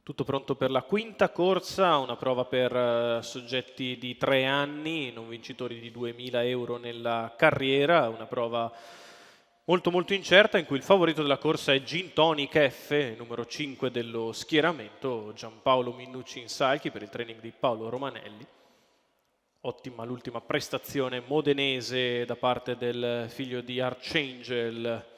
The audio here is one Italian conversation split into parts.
Tutto pronto per la quinta corsa, una prova per soggetti di 3 anni, non vincitori di 2000 euro nella carriera, una prova molto incerta in cui il favorito della corsa è Gin Tonic F, numero 5 dello schieramento, Giampaolo Minnucci in salchi per il training di Paolo Romanelli. Ottima l'ultima prestazione modenese da parte del figlio di Archangel,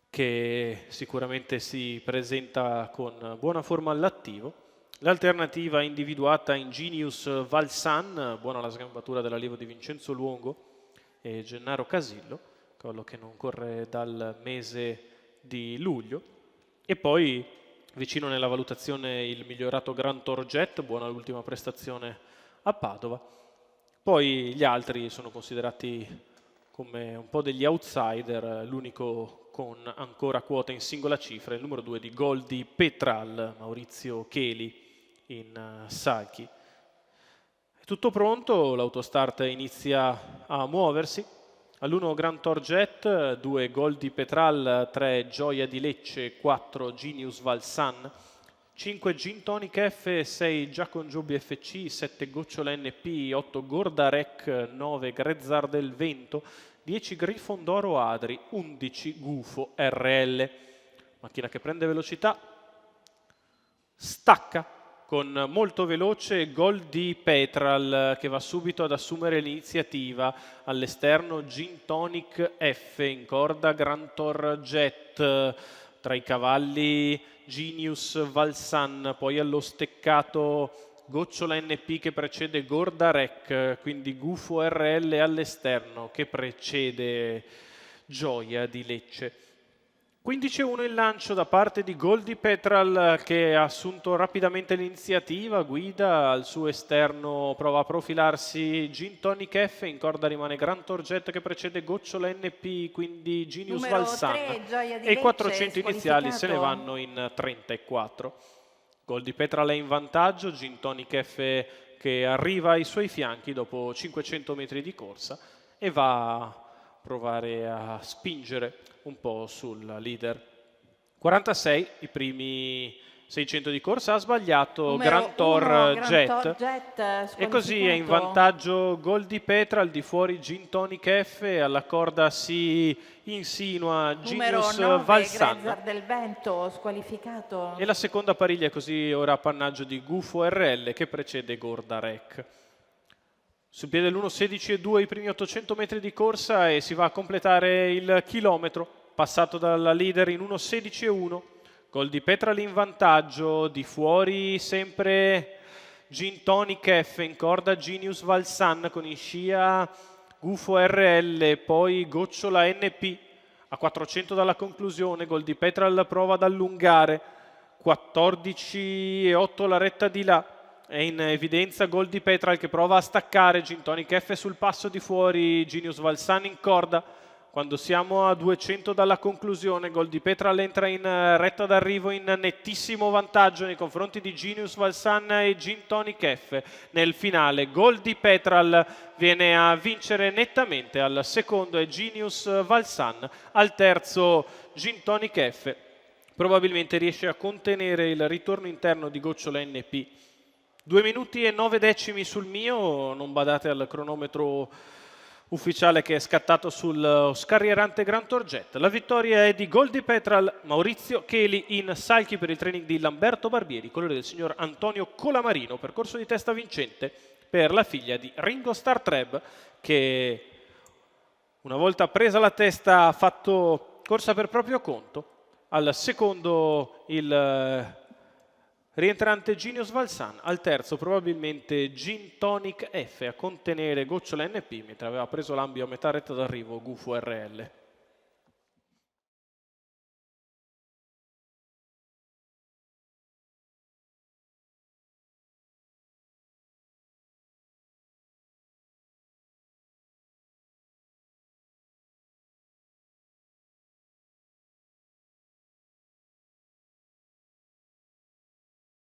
che sicuramente si presenta con buona forma all'attivo. L'alternativa individuata in Genius Valsan, buona la sgambatura dell'allievo di Vincenzo Luongo e Gennaro Casillo, quello che non corre dal mese di luglio. E poi vicino nella valutazione il migliorato Grand Tour Jet, buona l'ultima prestazione a Padova. Poi gli altri sono considerati come un po' degli outsider, l'unico con ancora quota in singola cifra, il numero 2 di Goldi Petral, Maurizio Cheli in salchi. È tutto pronto, l'autostart inizia a muoversi. All'1 Grand Tour Jet, 2 Goldi Petral, 3 Gioia di Lecce, 4 Genius Valsan, 5 Gin Tonic F, 6 Giacon Giobbi FC, 7 Gocciola NP, 8 Gorda Rec, 9 Grezzar del Vento, 10 Grifondoro Adri, 11 Gufo RL. Macchina che prende velocità, stacca con molto veloce Gol di Petral che va subito ad assumere l'iniziativa. All'esterno Gin Tonic F, in corda Grand Tour Jet, tra i cavalli Genius Valsan, poi allo steccato Gocciola NP che precede Gorda Rec, quindi Gufo RL all'esterno che precede Gioia di Lecce. 15-1 il lancio da parte di Goldi Petral che ha assunto rapidamente l'iniziativa, guida al suo esterno, prova a profilarsi Gin Tonic F, in corda rimane Grand Tour Jet che precede Gocciola NP, quindi Genius Numero Valsan 3, Gioia di e i Lecce, 400 iniziali se ne vanno in 34. Goldi Petral è in vantaggio, Gin Tonic F che arriva ai suoi fianchi dopo 500 metri di corsa e va a provare a spingere un po' sul leader. 46, i primi 600 di corsa, ha sbagliato Grand Tour Jet, e così è in vantaggio Goldi Petral, di fuori Gin Tonic F, alla corda si insinua Genius Valsan. Grezzar del Vento squalificato. E la seconda pariglia è così ora appannaggio di Gufo RL che precede Gorda Rec. Sul piede l'1.16.2 i primi 800 metri di corsa e si va a completare il chilometro, passato dalla leader in 1.16.1. Goldi Petral in vantaggio, di fuori sempre Gin Tonic F, in corda Genius Valsan con in scia Gufo RL, poi Gocciola NP. A 400 dalla conclusione, Goldi Petral prova ad allungare, 14.8 la retta di là. È in evidenza Goldi Petral che prova a staccare, Gin Tonic F sul passo di fuori, Genius Valsan in corda. Quando siamo a 200 dalla conclusione, Goldi Petral entra in retta d'arrivo in nettissimo vantaggio nei confronti di Genius Valsan e Gin Tonic F. Nel finale Goldi Petral viene a vincere nettamente, al secondo è Genius Valsan, al terzo Gin Tonic F. Probabilmente riesce a contenere il ritorno interno di Gocciola NP. 2 minuti e 9 decimi sul mio, non badate al cronometro ufficiale che è scattato sul scarrierante Grand Tour Jet. La vittoria è di Goldi Petral, Maurizio Cheli in salchi per il training di Lamberto Barbieri, colore del signor Antonio Colamarino, percorso di testa vincente per la figlia di Ringo Starr Treb, che una volta presa la testa ha fatto corsa per proprio conto. Al secondo il rientrante Genius Valsan, al terzo probabilmente Gin Tonic F a contenere Gocciola NP, mentre aveva preso l'ambio a metà retta d'arrivo Gufo RL.